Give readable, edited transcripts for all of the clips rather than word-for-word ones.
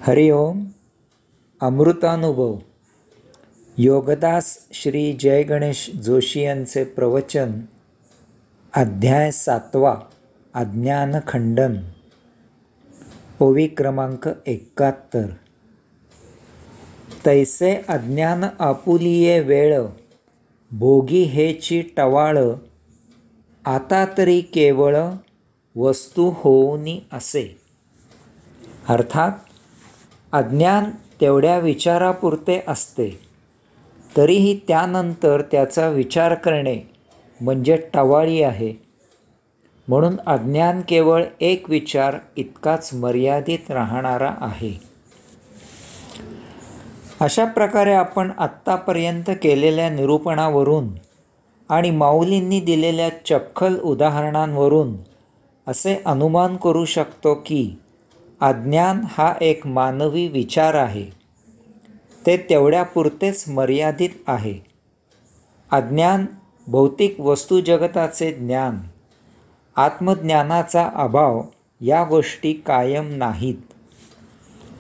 हरि ओम. अमृतानुभव. योगदास श्री जय गणेश जोशी यांचे प्रवचन. अध्याय 7. अज्ञानखंडन. ओवी क्रमांक 71. तैसे अज्ञान आपुलिये वेळ, भोगी हेची टवाळ, आता तरी केवळ वस्तू होऊनी असे. अर्थात अज्ञान तेवढ्या विचारापुरते असते, तरीही त्यानंतर त्याचा विचार करणे म्हणजे टवाळी आहे. म्हणून अज्ञान केवळ एक विचार इतकाच मर्यादित राहणारा आहे. अशा प्रकारे आपण आत्तापर्यंत केलेल्या निरूपणावरून आणि माऊलींनी दिलेल्या चपखल उदाहरणांवरून असे अनुमान करू शकतो की अज्ञान हा एक मानवी विचार आहे. ते तेवढ्यापुरतेच मर्यादित आहे. अज्ञान भौतिक वस्तुजगताचे ज्ञान, आत्मज्ञानाचा अभाव या गोष्टी कायम नाहीत.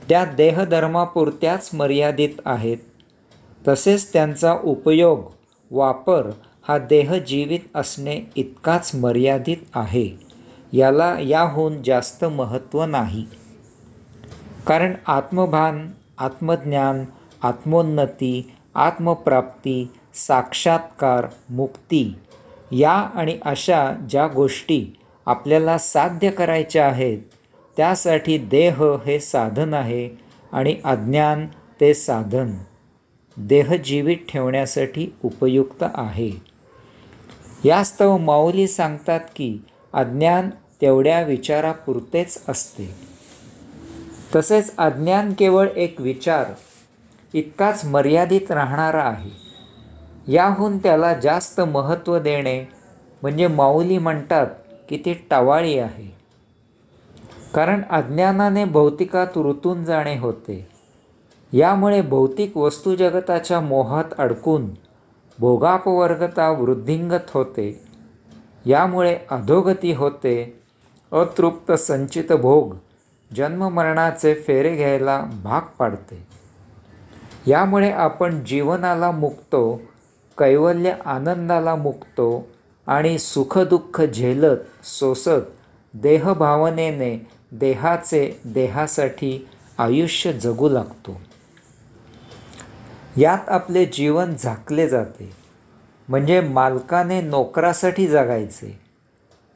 त्या देहधर्मापुरत्याच मर्यादित आहेत. तसेच त्यांचा उपयोग, वापर हा देहजीवित असणे इतकाच मर्यादित आहे. याला याहून जास्त महत्त्व नाही. कारण आत्मभान, आत्मज्ञान, आत्मोन्नती, आत्मप्राप्ती, साक्षात्कार, मुक्ती या आणि अशा ज्या गोष्टी आपल्याला साध्य करायच्या आहेत, त्यासाठी देह हे साधन आहे आणि अज्ञान ते साधन देह जीवित ठेवण्यासाठी उपयुक्त आहे. यास्तव माऊली सांगतात की अज्ञान तेवढ्या विचारापुरतेच असते. तसेच अज्ञान केवळ एक विचार इतकाच मर्यादित राहणारा आहे. याहून त्याला जास्त महत्त्व देणे म्हणजे माऊली म्हणतात की ते टवाळी आहे. कारण अज्ञानाने भौतिकात रुतून जाणे होते. यामुळे भौतिक वस्तुजगताच्या मोहात अडकून भोगापवर्गता वृद्धिंगत होते. यामुळे अधोगती होते. अतृप्त संचित भोग जन्ममरणाचे फेरे घ्यायला भाग पाडते. यामुळे आपण जीवनाला मुकतो, कैवल्य आनंदाला मुकतो आणि सुखदुःख झेलत सोसत देहभावनेने देहासाठी आयुष्य जगू लागतो. यात आपले जीवन झाकले जाते. म्हणजे मालकाने नोकरासाठी जगायचे,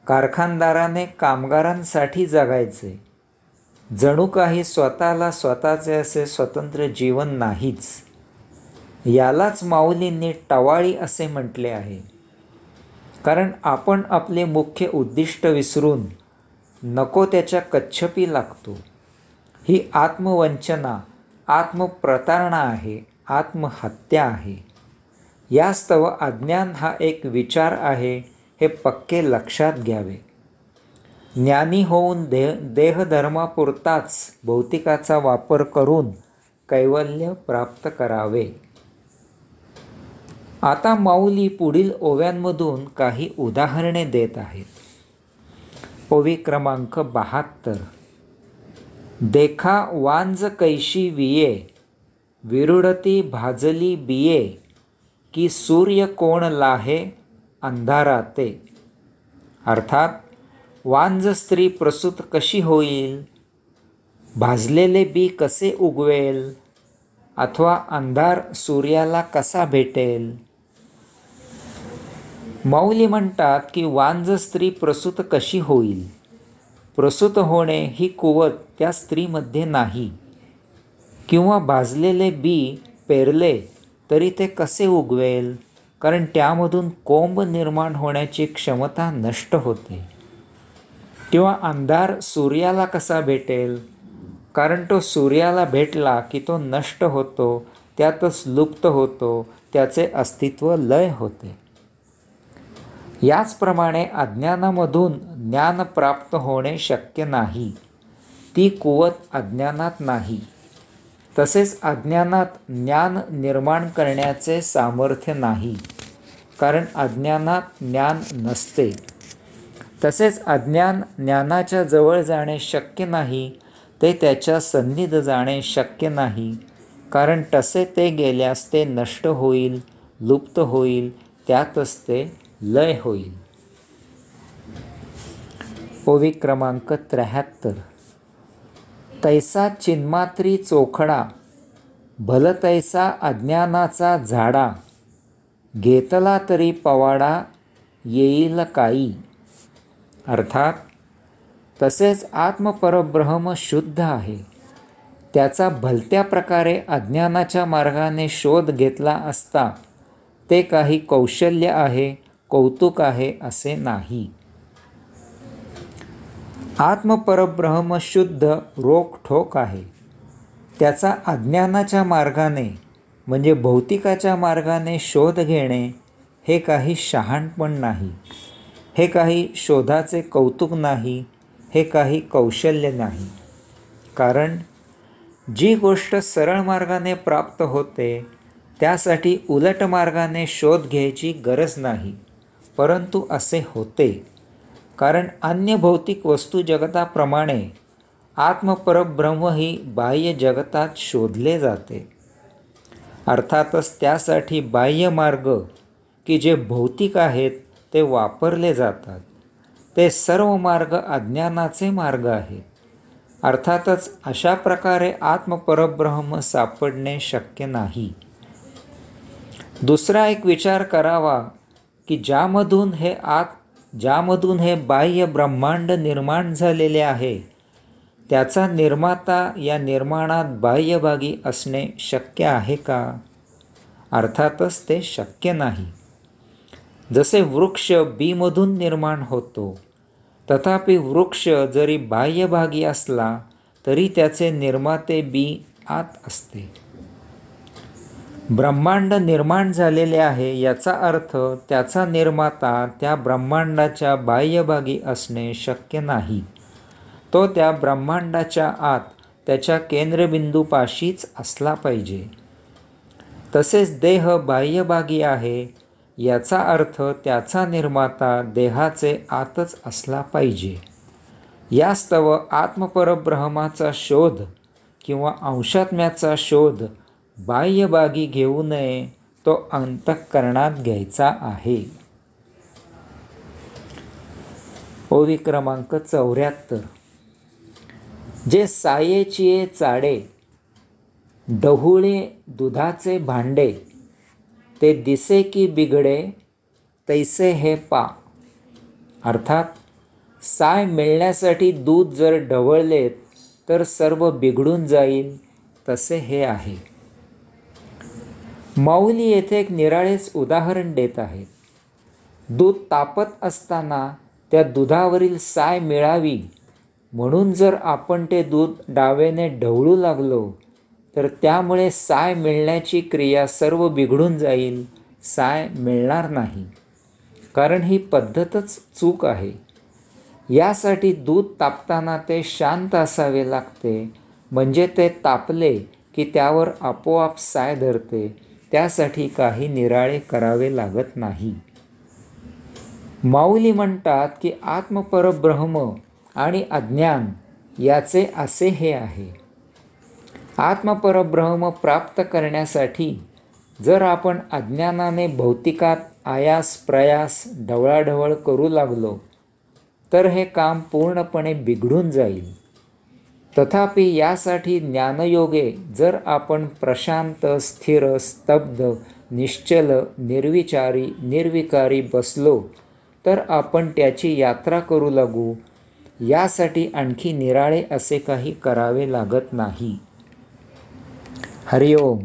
कारखानदाराने कामगारांसाठी जगायचे. जणू काही स्वतःला स्वतःचे असे स्वतंत्र जीवन नाहीच. यालाच माऊलींनी टवाळी असे म्हटले आहे. कारण आपण आपले मुख्य उद्दिष्ट विसरून नको त्याच्या कच्छपी लागतो. ही आत्मवंचना, आत्मप्रतारणा आहे, आत्महत्या आहे. यास्तव अज्ञान हा एक विचार आहे हे पक्के लक्षात घ्यावे. ज्ञानी होऊन देहधर्मापुरताच भौतिकाचा वापर करून कैवल्य प्राप्त करावे. आता माऊली पुढील ओव्यांमधून काही उदाहरणे देत आहेत. ओवी क्रमांक 72. देखा वांज कैशी विये, विरुडती भाजली बिये, की सूर्य कोण लाहे अंधाराते. अर्थात वांज स्त्री प्रसूत कशी होईल, भाजलेले बी कसे उगवेल, अथवा अंधार सूर्याला कसा भेटेल. माऊली म्हणतात की वांज स्त्री प्रसूत कशी होईल. प्रसूत होणे ही कुवत त्या स्त्रीमध्ये नाही. किंवा भाजलेले बी पेरले तरी ते कसे उगवेल, कारण त्यामधून कोंब निर्माण होण्याची क्षमता नष्ट होते. किंवा अंधार सूर्याला कसा भेटेल, कारण तो सूर्याला भेटला की तो नष्ट होतो, त्यातच लुप्त होतो, त्याचे अस्तित्व लय होते. याचप्रमाणे अज्ञानामधून ज्ञान प्राप्त होणे शक्य नाही. ती कुवत अज्ञानात नाही. तसेच अज्ञानात ज्ञान निर्माण करण्याचे सामर्थ्य नाही, कारण अज्ञानात ज्ञान नसते. तसेच अज्ञान ज्ञानाच्या जवळ जाणे शक्य नाही. ते त्याच्या सन्निध जाणे शक्य नाही, कारण तसे ते गेल्यास ते नष्ट होईल, लुप्त होईल, त्यातच ते लय होईल. ओवी क्रमांक 73. तैसा चिन्मात्री चोखडा, भल तैसा अज्ञानाचा झाडा, घेतला तरी पवाडा येईल काही. अर्थात तसेच आत्मपरब्रह्म शुद्ध आहे. त्याचा भलत्या प्रकारे अज्ञानाच्या मार्गाने शोध घेतला असता ते काही कौशल्य आहे, कौतुक आहे असे नाही. आत्मपरब्रह्म शुद्ध रोखठोक आहे. त्याचा अज्ञानाच्या मार्गाने म्हणजे भौतिकाच्या मार्गाने शोध घेणे हे काही शहाणपण नाही, हे काही शोधाचे कौतुक नाही, हे काही कौशल्य नाही. कारण जी गोष्ट सरळ मार्गाने प्राप्त होते त्यासाठी उलट मार्गाने शोध घ्यायची गरज नाही, परंतु असे होते. कारण अन्य भौतिक वस्तू जगताप्रमाणे आत्मपरब्रह्मही बाह्य जगतात शोधले जाते. अर्थातच त्यासाठी बाह्य मार्ग की जे भौतिक आहेत ते वापरले जातात. ते सर्व मार्ग अज्ञानाचे मार्ग आहेत. अर्थातच अशा प्रकारे आत्मपरब्रह्म सापडणे शक्य नाही. दुसरा एक विचार करावा की ज्यामधून हे बाह्य ब्रह्मांड निर्माण झालेले आहे त्याचा निर्माता या निर्माणात बाह्यभागी असणे शक्य आहे का? अर्थातच ते शक्य नाही. जसे वृक्ष बीमधून निर्माण होतो, तथापि वृक्ष जरी बाह्यभागी असला तरी त्याचे निर्माते बी आत असते. ब्रह्मांड निर्माण झालेले आहे याचा अर्थ त्याचा निर्माता त्या ब्रह्मांडाच्या बाह्यभागी असणे शक्य नाही. तो त्या ब्रह्मांडाच्या आत त्याच्या केंद्रबिंदूपाशीच असला पाहिजे. तसेच देह बाह्यभागी आहे याचा अर्थ त्याचा निर्माता देहाचे आतच असला पाहिजे. यास्तव आत्मपरब्रह्माचा शोध किंवा अंशात्म्याचा शोध बाह्यभागी घेऊ नये, तो अंतःकरणात घ्यायचा आहे. ओवी क्रमांक 74. जे सायेचिये चाडे, डहुळे दुधाचे भांडे, ते दिसे की बिघडे, तैसे हे पा. अर्थात साय मिळण्यासाठी दूध जर ढवळलेत तर सर्व बिघडून जाईल, तसे हे आहे. माऊली येथे एक निराळेच उदाहरण देत आहेत. दूध तापत असताना त्या दुधावरील साय मिळावी म्हणून जर आपण ते दूध डावेने ढवळू लागलो तर त्यामुळे साय मिळण्याची क्रिया सर्व बिघडून जाईल, साय मिळणार नाही. कारण ही पद्धतच चूक आहे. यासाठी दूध तापताना ते शांत असावे लागते, म्हणजे ते तापले की त्यावर आपोआप साय धरते. त्यासाठी काही निराळे करावे लागत नाही. माऊली म्हणतात की आत्मपरब्रह्म आणि अज्ञान याचे असे हे आहे. आत्मपरब्रह्म प्राप्त करण्यासाठी जर आपण अज्ञानाने भौतिकात आयास प्रयास ढवळाढवळ करू लागलो तर हे काम पूर्णपणे बिघडून जाईल. तथापि यासाठी ज्ञानयोगे जर आपण प्रशांत, स्थिर, स्तब्ध, निश्चल, निर्विचारी, निर्विकारी बसलो तर आपण त्याची यात्रा करू लागू. यासाठी आणखी निराळे असे काही करावे लागत नाही. हरिओम.